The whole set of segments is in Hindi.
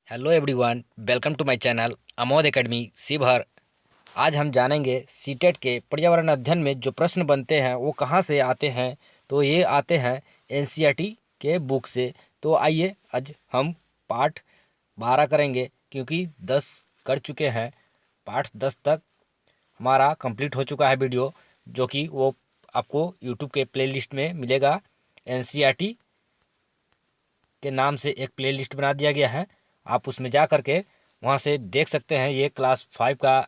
Hello everyone, welcome to my channel Amod academy Sheohar. आज हम जानेंगे सीटेट के पर्यावरण अध्ययन में जो प्रश्न बनते हैं वो कहाँ से आते हैं। तो ये आते हैं एनसीईआरटी के बुक से। तो आइए आज हम पाठ 12 करेंगे, क्योंकि 10 कर चुके हैं। पाठ 10 तक हमारा कंप्लीट हो चुका है वीडियो, जो कि वो आपको यूट्यूब के प्लेलिस्ट में मिलेगा। एनसीईआरटी के नाम से एक प्लेलिस्ट बना दिया गया है, आप उसमें जा करके वहाँ से देख सकते हैं। ये क्लास 5 का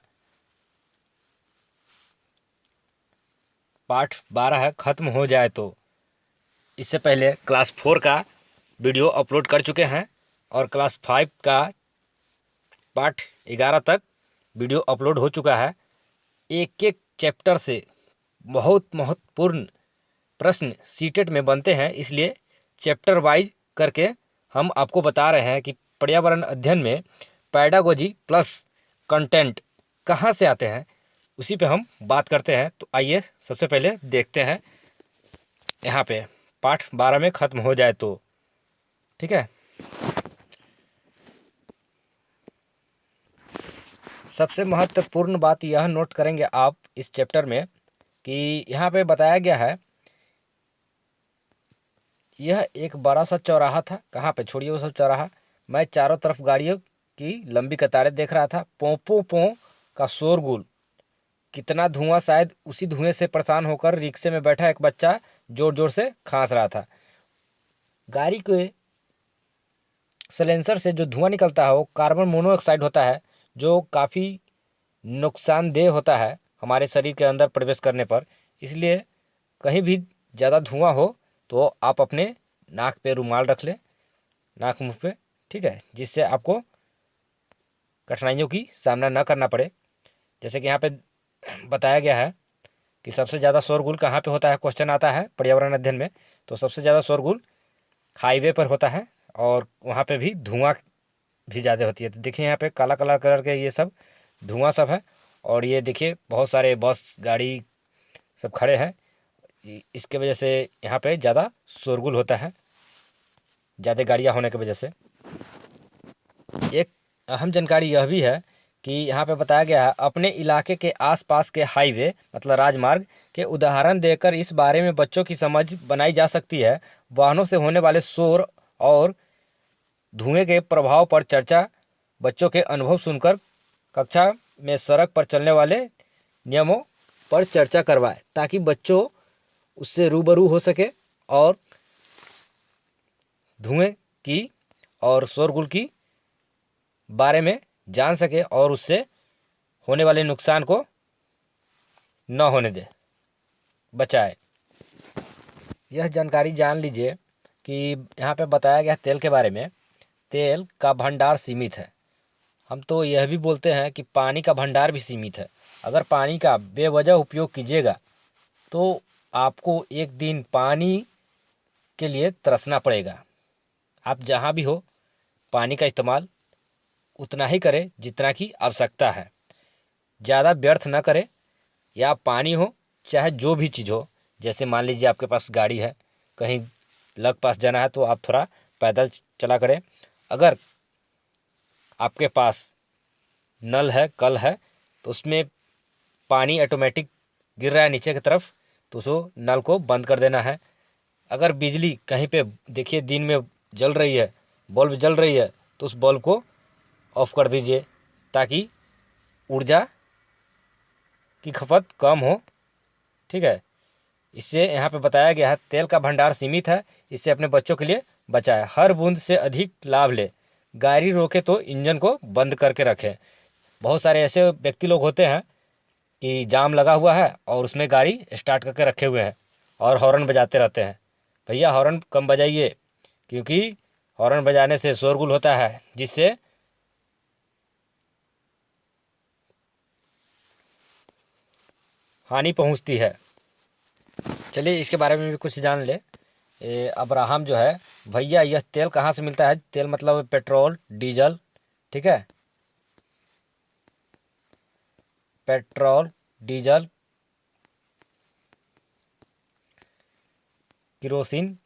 पाठ 12 है, ख़त्म हो जाए तो। इससे पहले क्लास 4 का वीडियो अपलोड कर चुके हैं और क्लास 5 का पाठ 11 तक वीडियो अपलोड हो चुका है। एक एक चैप्टर से बहुत महत्वपूर्ण प्रश्न सीटेट में बनते हैं, इसलिए चैप्टर वाइज करके हम आपको बता रहे हैं कि पर्यावरण अध्ययन में पैडागोजी प्लस कंटेंट कहाँ से आते हैं, उसी पे हम बात करते हैं। तो आइए सबसे पहले देखते हैं यहाँ पे पाठ 12 में ख़त्म हो जाए तो। ठीक है, सबसे महत्वपूर्ण बात यह नोट करेंगे आप इस चैप्टर में कि यहाँ पे बताया गया है, यह एक बड़ा सा चौराहा था। कहाँ पे, छोड़िए वो सब चौराहा, मैं चारों तरफ गाड़ियों की लंबी कतारें देख रहा था। पों पों पों का शोरगुल, कितना धुआं, शायद उसी धुएं से परेशान होकर रिक्शे में बैठा एक बच्चा जोर जोर से खांस रहा था। गाड़ी के सिलेंसर से जो धुआं निकलता है वो कार्बन मोनोऑक्साइड होता है, जो काफ़ी नुकसानदेह होता है हमारे शरीर के अंदर प्रवेश करने पर। इसलिए कहीं भी ज़्यादा धुआं हो तो आप अपने नाक पे रुमाल रख लें, नाक मुंह पे, ठीक है, जिससे आपको कठिनाइयों की सामना न करना पड़े। जैसे कि यहाँ पे बताया गया है कि सबसे ज़्यादा शोरगुल कहाँ पे होता है, क्वेश्चन आता है पर्यावरण अध्ययन में। तो सबसे ज़्यादा शोरगुल हाईवे पर होता है और वहाँ पे भी धुआं भी ज़्यादा होती है। तो देखिए यहाँ पे काला काला कलर के ये सब धुआं सब है, और ये देखिए बहुत सारे बस गाड़ी सब खड़े हैं। इसके वजह से यहाँ पे ज़्यादा शोरगुल होता है, ज़्यादा गाड़ियाँ होने की वजह से। एक अहम जानकारी यह भी है कि यहाँ पे बताया गया है, अपने इलाके के आसपास के हाईवे मतलब राजमार्ग के उदाहरण देकर इस बारे में बच्चों की समझ बनाई जा सकती है। वाहनों से होने वाले शोर और धुएं के प्रभाव पर चर्चा, बच्चों के अनुभव सुनकर कक्षा में सड़क पर चलने वाले नियमों पर चर्चा करवाए, ताकि बच्चों उससे रूबरू हो सके और धुएं की और शोरगुल की बारे में जान सके और उससे होने वाले नुकसान को न होने दे, बचाए। यह जानकारी जान लीजिए कि यहाँ पे बताया गया तेल के बारे में। तेल का भंडार सीमित है। हम तो यह भी बोलते हैं कि पानी का भंडार भी सीमित है। अगर पानी का बेवजह उपयोग कीजिएगा तो आपको एक दिन पानी के लिए तरसना पड़ेगा। आप जहाँ भी हो, पानी का इस्तेमाल उतना ही करें जितना की आवश्यकता है, ज़्यादा व्यर्थ ना करें। या पानी हो चाहे जो भी चीज़ हो, जैसे मान लीजिए आपके पास गाड़ी है, कहीं लग पास जाना है तो आप थोड़ा पैदल चला करें। अगर आपके पास नल है, कल है, तो उसमें पानी ऑटोमेटिक गिर रहा है नीचे की तरफ, तो उसको नल को बंद कर देना है। अगर बिजली कहीं पे देखिए दिन में जल रही है, बल्ब जल रही है, तो उस बल्ब को ऑफ कर दीजिए, ताकि ऊर्जा की खपत कम हो। ठीक है, इससे यहाँ पे बताया गया है तेल का भंडार सीमित है, इससे अपने बच्चों के लिए बचाए, हर बूंद से अधिक लाभ ले, गाड़ी रोके तो इंजन को बंद करके रखें। बहुत सारे ऐसे व्यक्ति लोग होते हैं कि जाम लगा हुआ है और उसमें गाड़ी स्टार्ट करके रखे हुए हैं और हॉर्न बजाते रहते हैं। भैया हॉर्न कम बजाइए, क्योंकि हॉर्न बजाने से शोरगुल होता है, जिससे हानि पहुंचती है। चलिए इसके बारे में भी कुछ जान ले। अब्राहम जो है, भैया यह तेल कहाँ से मिलता है? तेल मतलब पेट्रोल, डीजल, ठीक है, पेट्रोल, डीजल, किरोसिन,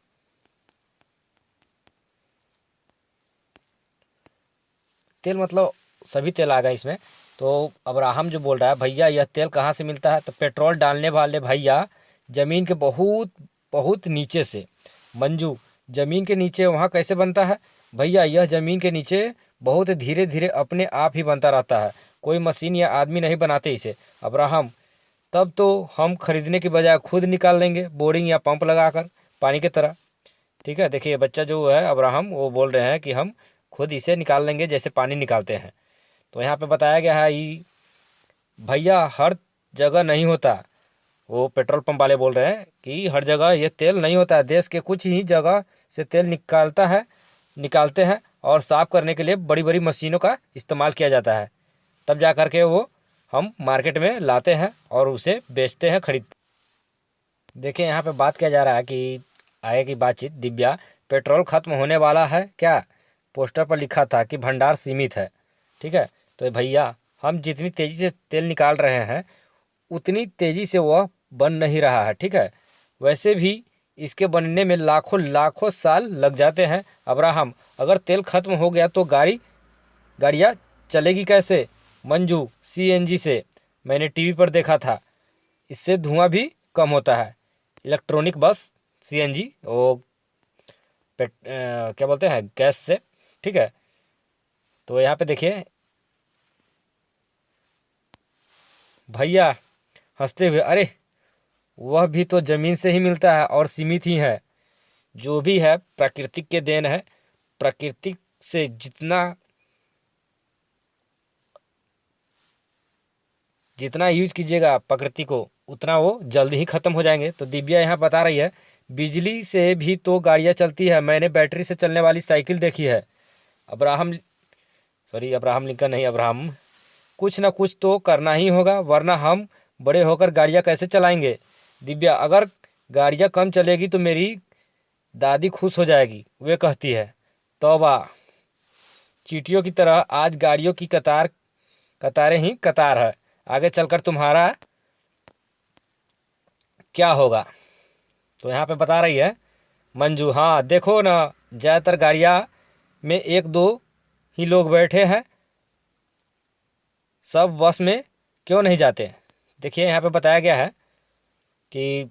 तेल मतलब सभी तेल आ गए इसमें। तो अब्राहम जो बोल रहा है भैया यह तेल कहाँ से मिलता है, तो पेट्रोल डालने वाले भैया ज़मीन के बहुत बहुत नीचे से। मंजू, ज़मीन के नीचे वहाँ कैसे बनता है भैया, यह ज़मीन के नीचे बहुत धीरे धीरे अपने आप ही बनता रहता है, कोई मशीन या आदमी नहीं बनाते इसे। अब्राहम, तब तो हम खरीदने की बजाय खुद निकाल लेंगे, बोरिंग या पंप लगाकर पानी की तरह। ठीक है, देखिए बच्चा जो है अब्राहम वो बोल रहे हैं कि हम खुद इसे निकाल लेंगे जैसे पानी निकालते हैं। तो यहाँ पे बताया गया है ये भैया हर जगह नहीं होता। वो पेट्रोल पंप वाले बोल रहे हैं कि हर जगह ये तेल नहीं होता है, देश के कुछ ही जगह से तेल निकालते हैं और साफ़ करने के लिए बड़ी बड़ी मशीनों का इस्तेमाल किया जाता है, तब जा कर के वो हम मार्केट में लाते हैं और उसे बेचते हैं, खरीद। देखिए यहाँ पे बात किया जा रहा है कि आगे की बातचीत। दिव्या, पेट्रोल खत्म होने वाला है क्या, पोस्टर पर लिखा था कि भंडार सीमित है। ठीक है, तो भैया हम जितनी तेज़ी से तेल निकाल रहे हैं उतनी तेज़ी से वह बन नहीं रहा है। ठीक है, वैसे भी इसके बनने में लाखों लाखों साल लग जाते हैं। अब्राहम, अगर तेल खत्म हो गया तो गाड़ियाँ चलेगी कैसे। मंजू, सीएनजी से, मैंने टीवी पर देखा था, इससे धुआं भी कम होता है। इलेक्ट्रॉनिक बस, सीएनजी, वो क्या बोलते हैं, गैस से। ठीक है, तो यहाँ पे देखिए भैया हंसते हुए, अरे वह भी तो ज़मीन से ही मिलता है और सीमित ही है, जो भी है प्राकृतिक के देन है। प्राकृतिक से जितना यूज कीजिएगा प्रकृति को उतना वो जल्दी ही ख़त्म हो जाएंगे। तो दिव्या यहाँ बता रही है बिजली से भी तो गाड़ियाँ चलती है, मैंने बैटरी से चलने वाली साइकिल देखी है। अब्राहम लिंकन नहीं, अब्राहम, कुछ ना कुछ तो करना ही होगा वरना हम बड़े होकर गाड़ियाँ कैसे चलाएंगे। दिव्या, अगर गाड़ियाँ कम चलेगी तो मेरी दादी खुश हो जाएगी, वे कहती है तौबा, चींटियों की तरह आज गाड़ियों की कतारें ही कतार है, आगे चलकर तुम्हारा क्या होगा। तो यहाँ पे बता रही है मंजू, हाँ देखो ना, ज़्यादातर गाड़ियाँ में एक दो ही लोग बैठे हैं, सब बस में क्यों नहीं जाते। देखिए यहाँ पे बताया गया है कि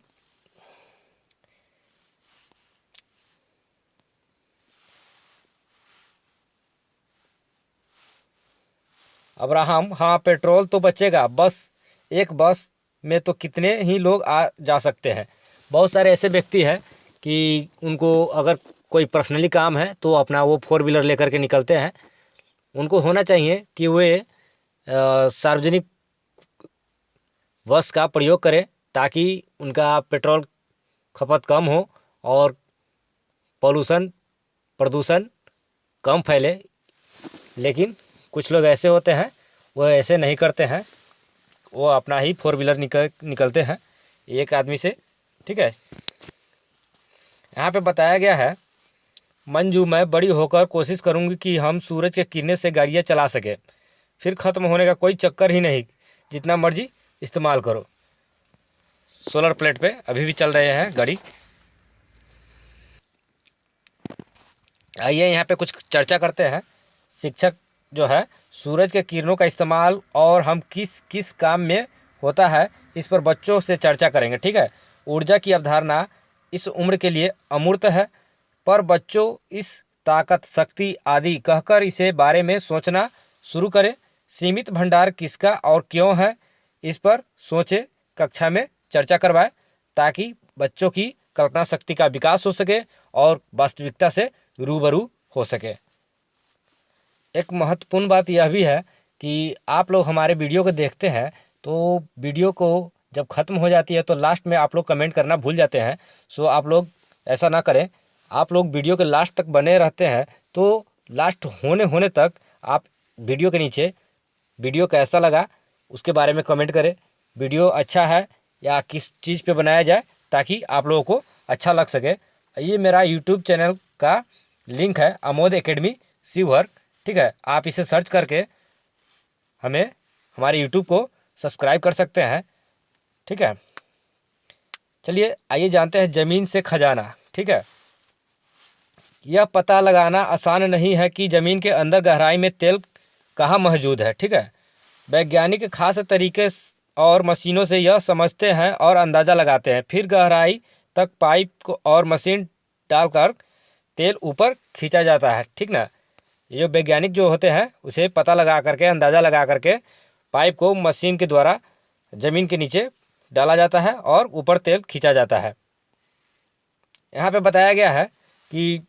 अब्राहम, हाँ पेट्रोल तो बचेगा, बस एक बस में तो कितने ही लोग आ जा सकते हैं। बहुत सारे ऐसे व्यक्ति हैं कि उनको अगर कोई पर्सनली काम है तो अपना वो फोर व्हीलर लेकर के निकलते हैं। उनको होना चाहिए कि वे सार्वजनिक बस का प्रयोग करें ताकि उनका पेट्रोल खपत कम हो और प्रदूषण कम फैले। लेकिन कुछ लोग ऐसे होते हैं वो ऐसे नहीं करते हैं, वो अपना ही फोर व्हीलर निकलते हैं एक आदमी से। ठीक है, यहाँ पे बताया गया है मंजू, मैं बड़ी होकर कोशिश करूँगी कि हम सूरज के किरणें से गाड़ियाँ चला सके, फिर ख़त्म होने का कोई चक्कर ही नहीं, जितना मर्जी इस्तेमाल करो। सोलर प्लेट पे अभी भी चल रहे हैं गाड़ी। आइए यहाँ पे कुछ चर्चा करते हैं। शिक्षक जो है सूरज के किरणों का इस्तेमाल और हम किस किस काम में होता है इस पर बच्चों से चर्चा करेंगे। ठीक है, ऊर्जा की अवधारणा इस उम्र के लिए अमूर्त है, पर बच्चों इस ताकत शक्ति आदि कहकर इसे बारे में सोचना शुरू करें। सीमित भंडार किसका और क्यों है इस पर सोचे, कक्षा में चर्चा करवाएं ताकि बच्चों की कल्पना शक्ति का विकास हो सके और वास्तविकता से रूबरू हो सके। एक महत्वपूर्ण बात यह भी है कि आप लोग हमारे वीडियो को देखते हैं तो वीडियो को जब ख़त्म हो जाती है तो लास्ट में आप लोग कमेंट करना भूल जाते हैं। सो आप लोग ऐसा ना करें, आप लोग वीडियो के लास्ट तक बने रहते हैं तो लास्ट होने होने तक आप वीडियो के नीचे वीडियो कैसा लगा उसके बारे में कमेंट करें, वीडियो अच्छा है या किस चीज़ पे बनाया जाए ताकि आप लोगों को अच्छा लग सके। ये मेरा यूट्यूब चैनल का लिंक है, अमोद एकेडमी शिवहर। ठीक है, आप इसे सर्च करके हमारे यूट्यूब को सब्सक्राइब कर सकते हैं। ठीक है, चलिए आइए जानते हैं ज़मीन से खजाना। ठीक है, यह पता लगाना आसान नहीं है कि ज़मीन के अंदर गहराई में तेल कहाँ मौजूद है। ठीक है, वैज्ञानिक खास तरीके और मशीनों से यह समझते हैं और अंदाज़ा लगाते हैं, फिर गहराई तक पाइप को और मशीन डालकर तेल ऊपर खींचा जाता है। ठीक ना, ये जो वैज्ञानिक जो होते हैं उसे पता लगा करके, अंदाज़ा लगा करके पाइप को मशीन के द्वारा ज़मीन के नीचे डाला जाता है और ऊपर तेल खींचा जाता है। यहाँ पे बताया गया है कि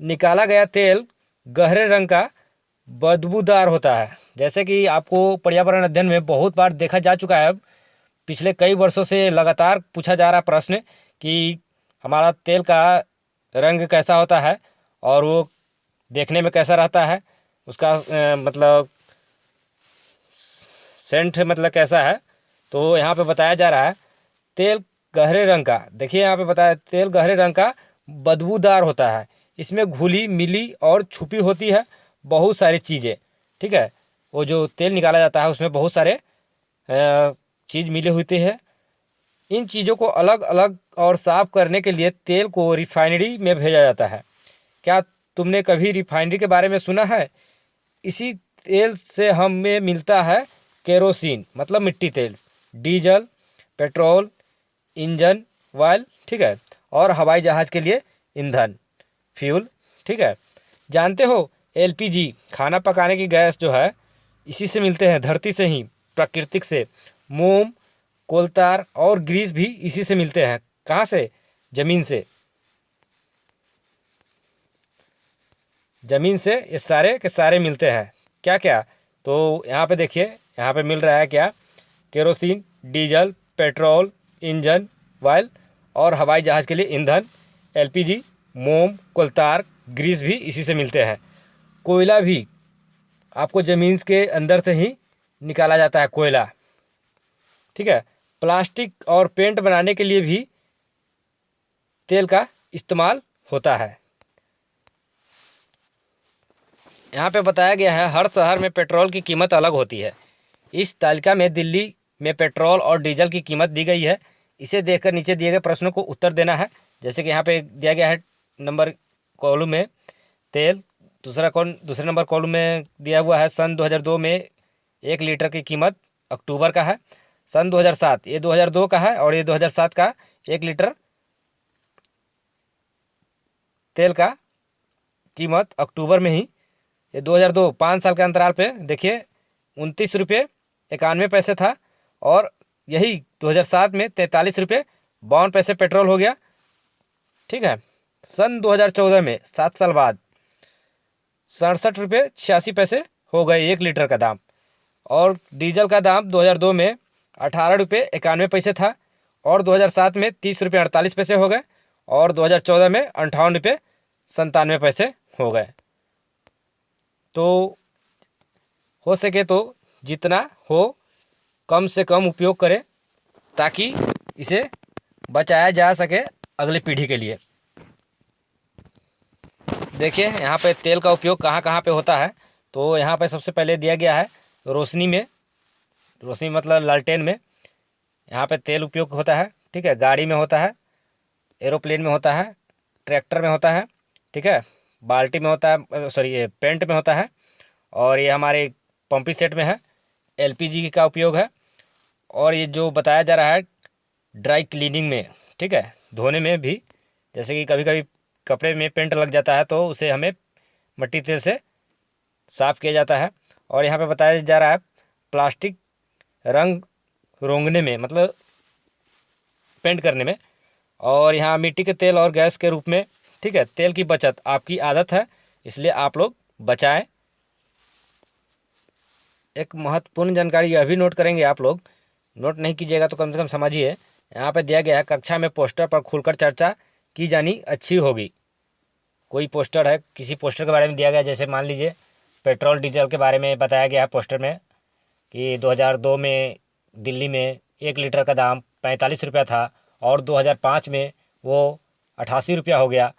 निकाला गया तेल गहरे रंग का बदबूदार होता है। जैसे कि आपको पर्यावरण अध्ययन में बहुत बार देखा जा चुका है, पिछले कई वर्षों से लगातार पूछा जा रहा प्रश्न कि हमारा तेल का रंग कैसा होता है और वो देखने में कैसा रहता है, उसका मतलब सेंट मतलब कैसा है। तो यहाँ पे बताया जा रहा है तेल गहरे रंग का, देखिए यहाँ पे बताया तेल गहरे रंग का बदबूदार होता है, इसमें घुली मिली और छुपी होती है बहुत सारी चीज़ें। ठीक है, वो जो तेल निकाला जाता है उसमें बहुत सारे चीज़ मिली होती है। इन चीज़ों को अलग अलग और साफ करने के लिए तेल को रिफाइनरी में भेजा जाता है। क्या तुमने कभी रिफाइनरी के बारे में सुना है? इसी तेल से हमें मिलता है केरोसिन मतलब मिट्टी तेल, डीजल, पेट्रोल, इंजन ऑयल, ठीक है, और हवाई जहाज़ के लिए ईंधन फ्यूल। ठीक है, जानते हो एलपीजी खाना पकाने की गैस जो है इसी से मिलते हैं, धरती से ही, प्राकृतिक से। मोम, कोलतार और ग्रीस भी इसी से मिलते हैं। कहाँ से? ज़मीन से। ज़मीन से ये सारे के सारे मिलते हैं। क्या क्या? तो यहाँ पे देखिए, यहाँ पे मिल रहा है क्या? Kerosene, diesel, petrol, engine oil और हवाई जहाज़ के लिए ईंधन, एलपीजी, मोम, कोलतार, ग्रीस भी इसी से मिलते हैं। कोयला भी आपको ज़मीन के अंदर से ही निकाला जाता है, कोयला। ठीक है, प्लास्टिक और पेंट बनाने के लिए भी तेल का इस्तेमाल होता है। यहाँ पे बताया गया है हर शहर में पेट्रोल की कीमत अलग होती है। इस तालिका में दिल्ली में पेट्रोल और डीजल की कीमत दी गई है। इसे देखकर नीचे दिए गए प्रश्नों को उत्तर देना है। जैसे कि यहाँ पे दिया गया है नंबर कॉलम में तेल, दूसरे नंबर कॉलम में दिया हुआ है सन 2002 में 1 लीटर की कीमत अक्टूबर का है। सन 2007, ये 2002 का है और ये 2007 का 1 लीटर तेल का कीमत अक्टूबर में ही, ये 2002 5 साल के अंतराल पे देखिए 29 रुपये 91 पैसे था और यही 2007 में 43 रुपये 52 पैसे पेट्रोल हो गया। ठीक है, सन 2014 में 7 साल बाद 67 रुपये 86 पैसे हो गए 1 लीटर का दाम। और डीजल का दाम 2002 में 18 रुपये 91 पैसे था और 2007 में 30 रुपये 48 पैसे हो गए और 2014 में 58 रुपये 97 पैसे हो गए। तो हो सके तो जितना हो कम से कम उपयोग करें ताकि इसे बचाया जा सके अगली पीढ़ी के लिए। देखिए यहाँ पे तेल का उपयोग कहाँ कहाँ पे होता है। तो यहाँ पे सबसे पहले दिया गया है रोशनी में, रोशनी मतलब लालटेन में यहाँ पे तेल उपयोग होता है। ठीक है, गाड़ी में होता है, एरोप्लेन में होता है, ट्रैक्टर में होता है, ठीक है, बाल्टी में होता है, सॉरी ये पेंट में होता है और ये हमारे पंपिंग सेट में है, एलपीजी का उपयोग है। और ये जो बताया जा रहा है ड्राई क्लीनिंग में, ठीक है, धोने में भी, जैसे कि कभी कभी कपड़े में पेंट लग जाता है तो उसे हमें मिट्टी तेल से साफ़ किया जाता है। और यहाँ पे बताया जा रहा है प्लास्टिक रंग रोंगने में मतलब पेंट करने में, और यहाँ मिट्टी के तेल और गैस के रूप में। ठीक है, तेल की बचत आपकी आदत है इसलिए आप लोग बचाएं। एक महत्वपूर्ण जानकारी यह भी नोट करेंगे, आप लोग नोट नहीं कीजिएगा तो कम से कम समझिए। यहाँ पे दिया गया है कक्षा में पोस्टर पर खुलकर चर्चा की जानी अच्छी होगी। कोई पोस्टर है, किसी पोस्टर के बारे में दिया गया, जैसे मान लीजिए पेट्रोल डीजल के बारे में बताया गया है पोस्टर में कि 2002 में दिल्ली में 1 लीटर का दाम 45 रुपया था और 2005 में वो 88 रुपया हो गया।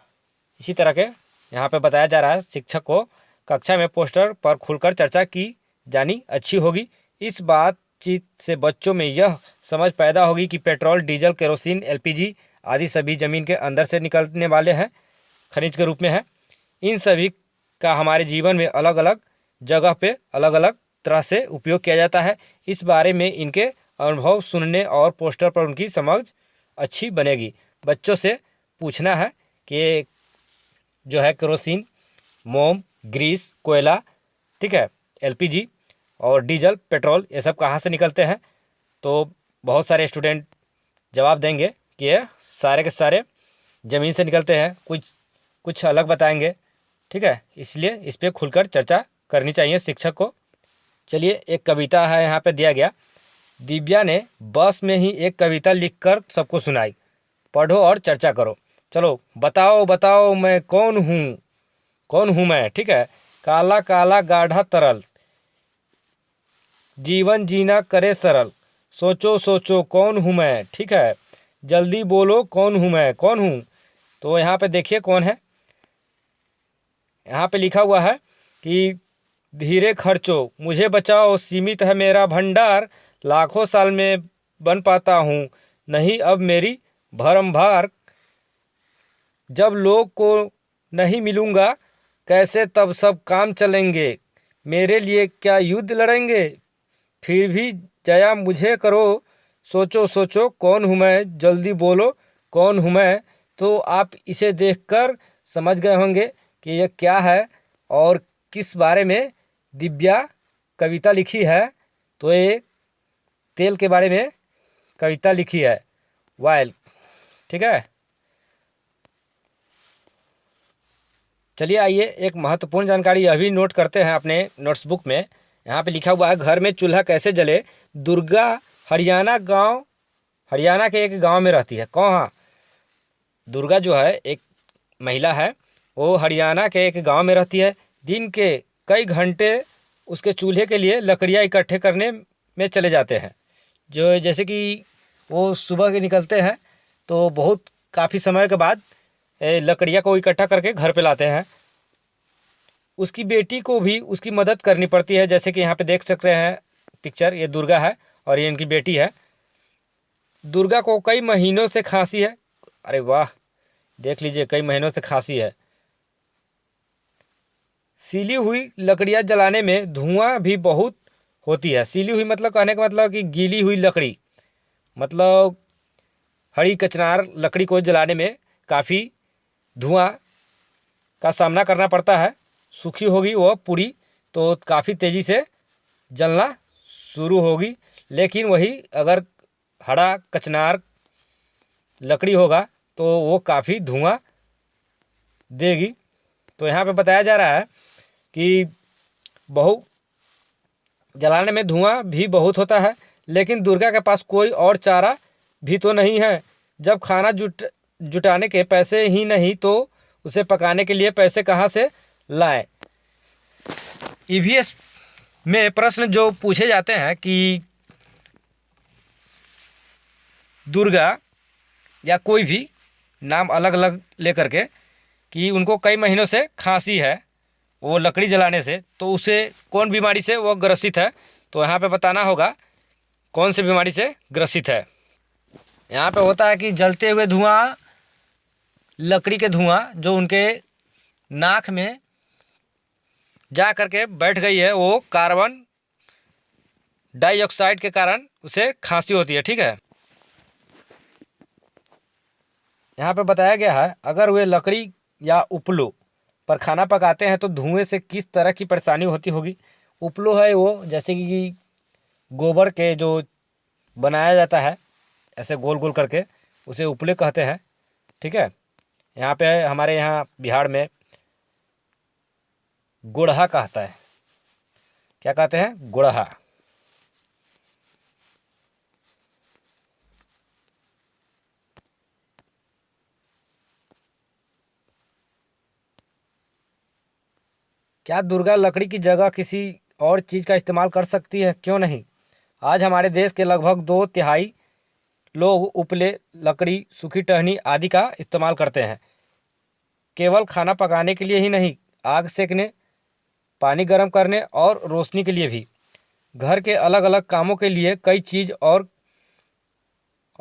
इसी तरह के यहाँ पे बताया जा रहा है शिक्षक को कक्षा में पोस्टर पर खुलकर चर्चा की जानी अच्छी होगी। इस बातचीत से बच्चों में यह समझ पैदा होगी कि पेट्रोल, डीजल, केरोसिन, एलपीजी आदि सभी ज़मीन के अंदर से निकलने वाले हैं, खनिज के रूप में है। इन सभी का हमारे जीवन में अलग अलग जगह पे अलग अलग तरह से उपयोग किया जाता है। इस बारे में इनके अनुभव सुनने और पोस्टर पर उनकी समझ अच्छी बनेगी। बच्चों से पूछना है कि जो है केरोसिन, मोम, ग्रीस, कोयला, ठीक है, एलपीजी और डीजल, पेट्रोल, ये सब कहाँ से निकलते हैं। तो बहुत सारे स्टूडेंट जवाब देंगे कि ये सारे के सारे ज़मीन से निकलते हैं, कुछ अलग बताएंगे, ठीक है। इसलिए इस पर खुलकर चर्चा करनी चाहिए शिक्षक को। चलिए, एक कविता है यहाँ पे दिया गया। दिव्या ने बस में ही एक कविता लिखकर सबको सुनाई, पढ़ो और चर्चा करो। चलो, बताओ बताओ मैं कौन हूँ मैं, ठीक है। काला काला गाढ़ा तरल, जीवन जीना करे सरल, सोचो सोचो कौन हूँ मैं, ठीक है। जल्दी बोलो कौन हूँ मैं, कौन हूँ। तो यहाँ पे देखिए कौन है। यहाँ पे लिखा हुआ है कि धीरे खर्चो मुझे बचाओ, सीमित है मेरा भंडार, लाखों साल में बन पाता हूँ नहीं अब मेरी भरमभार। जब लोग को नहीं मिलूँगा कैसे तब सब काम चलेंगे, मेरे लिए क्या युद्ध लड़ेंगे, फिर भी जया मुझे करो, सोचो सोचो कौन हूँ मैं, जल्दी बोलो कौन हूँ मैं। तो आप इसे देखकर समझ गए होंगे कि यह क्या है और किस बारे में दिव्या कविता लिखी है। तो ये तेल के बारे में कविता लिखी है, वायल, ठीक है। चलिए आइए एक महत्वपूर्ण जानकारी यह भी नोट करते हैं अपने नोट्स बुक में। यहाँ पे लिखा हुआ है, घर में चूल्हा कैसे जले। दुर्गा हरियाणा के एक गांव में रहती है। कहाँ? दुर्गा जो है एक महिला है, वो हरियाणा के एक गांव में रहती है। दिन के कई घंटे उसके चूल्हे के लिए लकड़ियाँ इकट्ठे करने में चले जाते हैं। जो जैसे कि वो सुबह के निकलते हैं तो बहुत काफ़ी समय के बाद लकड़ियाँ को इकट्ठा करके घर पे लाते हैं। उसकी बेटी को भी उसकी मदद करनी पड़ती है, जैसे कि यहाँ पे देख सकते हैं पिक्चर, ये दुर्गा है और ये इनकी बेटी है। दुर्गा को कई महीनों से खांसी है। अरे वाह, देख लीजिए, कई महीनों से खांसी है। सीली हुई लकड़ियाँ जलाने में धुआं भी बहुत होती है। सीली हुई मतलब कहने का मतलब कि गीली हुई लकड़ी, मतलब हरी कचनार लकड़ी को जलाने में काफ़ी धुआं का सामना करना पड़ता है। सूखी होगी वह पूरी तो काफ़ी तेज़ी से जलना शुरू होगी, लेकिन वही अगर हरा कचनार लकड़ी होगा तो वो काफ़ी धुआं देगी। तो यहाँ पे बताया जा रहा है कि जलाने में धुआं भी बहुत होता है, लेकिन दुर्गा के पास कोई और चारा भी तो नहीं है। जब खाना जुटाने के पैसे ही नहीं तो उसे पकाने के लिए पैसे कहाँ से लाएं। ईवीएस में प्रश्न जो पूछे जाते हैं कि दुर्गा या कोई भी नाम अलग अलग लेकर के कि उनको कई महीनों से खांसी है वो लकड़ी जलाने से, तो उसे कौन बीमारी से वो ग्रसित है। तो यहाँ पे बताना होगा कौन सी बीमारी से ग्रसित है। यहाँ पे होता है कि जलते हुए धुआं, लकड़ी के धुआं जो उनके नाक में जा करके बैठ गई है, वो कार्बन डाइऑक्साइड के कारण उसे खांसी होती है, ठीक है। यहाँ पे बताया गया है, अगर वे लकड़ी या उपलो पर खाना पकाते हैं तो धुएं से किस तरह की परेशानी होती होगी। उपलो है वो जैसे कि गोबर के जो बनाया जाता है ऐसे गोल गोल करके, उसे उपले कहते हैं, ठीक है। यहाँ पे हमारे यहाँ बिहार में गुड़हा कहता है। क्या कहते हैं? गुड़हा। क्या दुर्गा लकड़ी की जगह किसी और चीज़ का इस्तेमाल कर सकती है? क्यों नहीं। आज हमारे देश के लगभग 2/3 लोग उपले, लकड़ी, सूखी टहनी आदि का इस्तेमाल करते हैं। केवल खाना पकाने के लिए ही नहीं, आग सेकने, पानी गर्म करने और रोशनी के लिए भी। घर के अलग अलग कामों के लिए कई चीज़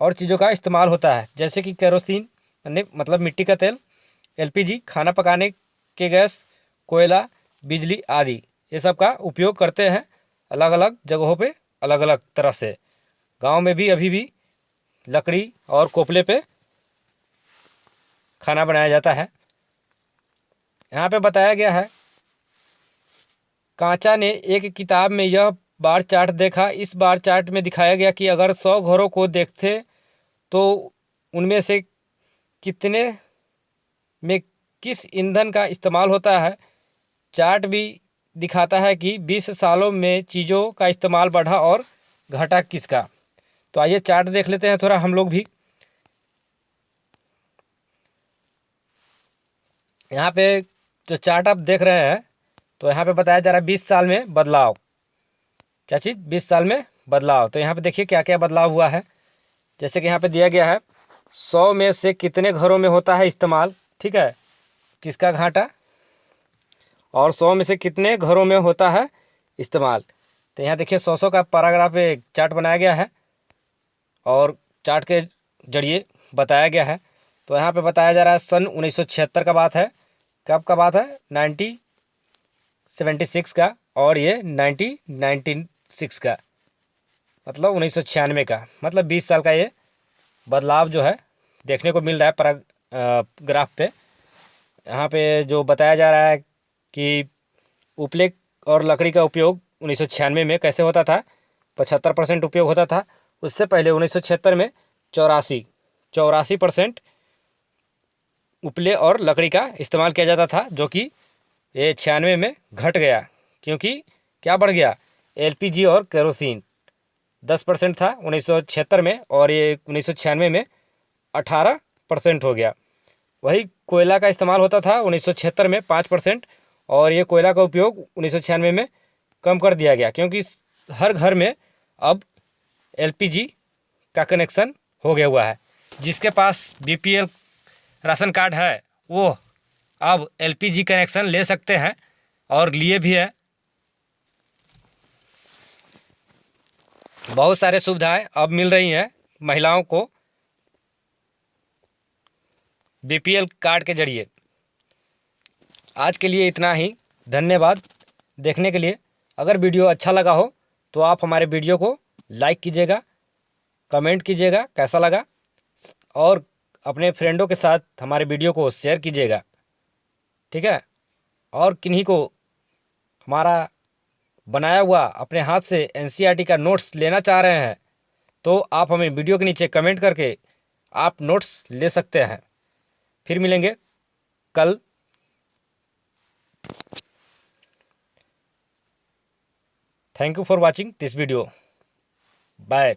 और चीज़ों का इस्तेमाल होता है, जैसे कि केरोसिन मतलब मिट्टी का तेल, एलपीजी खाना पकाने के गैस, कोयला, बिजली आदि ये सब का उपयोग करते हैं अलग अलग जगहों पे अलग अलग तरह से। गांव में भी अभी भी लकड़ी और कोपले पे खाना बनाया जाता है। यहाँ पे बताया गया है, कांचा ने एक किताब में यह बार चार्ट देखा। इस बार चार्ट में दिखाया गया कि अगर 100 घरों को देखते तो उनमें से कितने में किस ईंधन का इस्तेमाल होता है। चार्ट भी दिखाता है कि 20 सालों में चीज़ों का इस्तेमाल बढ़ा और घटा किसका। तो आइए चार्ट देख लेते हैं थोड़ा हम लोग भी। यहाँ पे जो चार्ट आप देख रहे हैं, तो यहाँ पे बताया जा रहा है 20 साल में बदलाव। क्या चीज़? 20 साल में बदलाव। तो यहाँ पे देखिए क्या क्या बदलाव हुआ है। जैसे कि यहाँ पे दिया गया है, 100 में से कितने घरों में होता है इस्तेमाल, ठीक है, किसका घाटा, और 100 में से कितने घरों में होता है इस्तेमाल। तो यहाँ देखिए 100 का पैराग्राफ एक चार्ट बनाया गया है और चार्ट के जरिए बताया गया है। तो यहाँ पे बताया जा रहा है सन 1976 का बात है। कब का बात है? 1976 का, और ये 1996 का, मतलब 1996 का, मतलब 20 साल का ये बदलाव जो है देखने को मिल रहा है पैराग्राफ पे। यहाँ पे जो बताया जा रहा है कि उपले और लकड़ी का उपयोग 1996 में कैसे होता था, 75% उपयोग होता था। उससे पहले 1976 में 84% उपले और लकड़ी का इस्तेमाल किया जाता था, जो कि ये 96 में घट गया, क्योंकि क्या बढ़ गया? एलपीजी और केरोसिन 10% था 1976 में, और ये 1996 में 18% हो गया। वही कोयला का इस्तेमाल होता था 1976 में 5%, और ये कोयला का उपयोग 1996 में कम कर दिया गया, क्योंकि हर घर में अब एलपीजी का कनेक्शन हो गया हुआ है। जिसके पास बीपीएल राशन कार्ड है वो अब एलपीजी कनेक्शन ले सकते हैं, और लिए भी है। बहुत सारे सुविधाएं अब मिल रही हैं महिलाओं को बीपीएल कार्ड के जरिए। आज के लिए इतना ही। धन्यवाद देखने के लिए। अगर वीडियो अच्छा लगा हो तो आप हमारे वीडियो को लाइक कीजिएगा, कमेंट कीजिएगा कैसा लगा, और अपने फ्रेंडों के साथ हमारे वीडियो को शेयर कीजिएगा, ठीक है। और किन्हीं को हमारा बनाया हुआ अपने हाथ से एनसीईआरटी का नोट्स लेना चाह रहे हैं तो आप हमें वीडियो के नीचे कमेंट करके आप नोट्स ले सकते हैं। फिर मिलेंगे कल। Thank you for watching this video. Bye.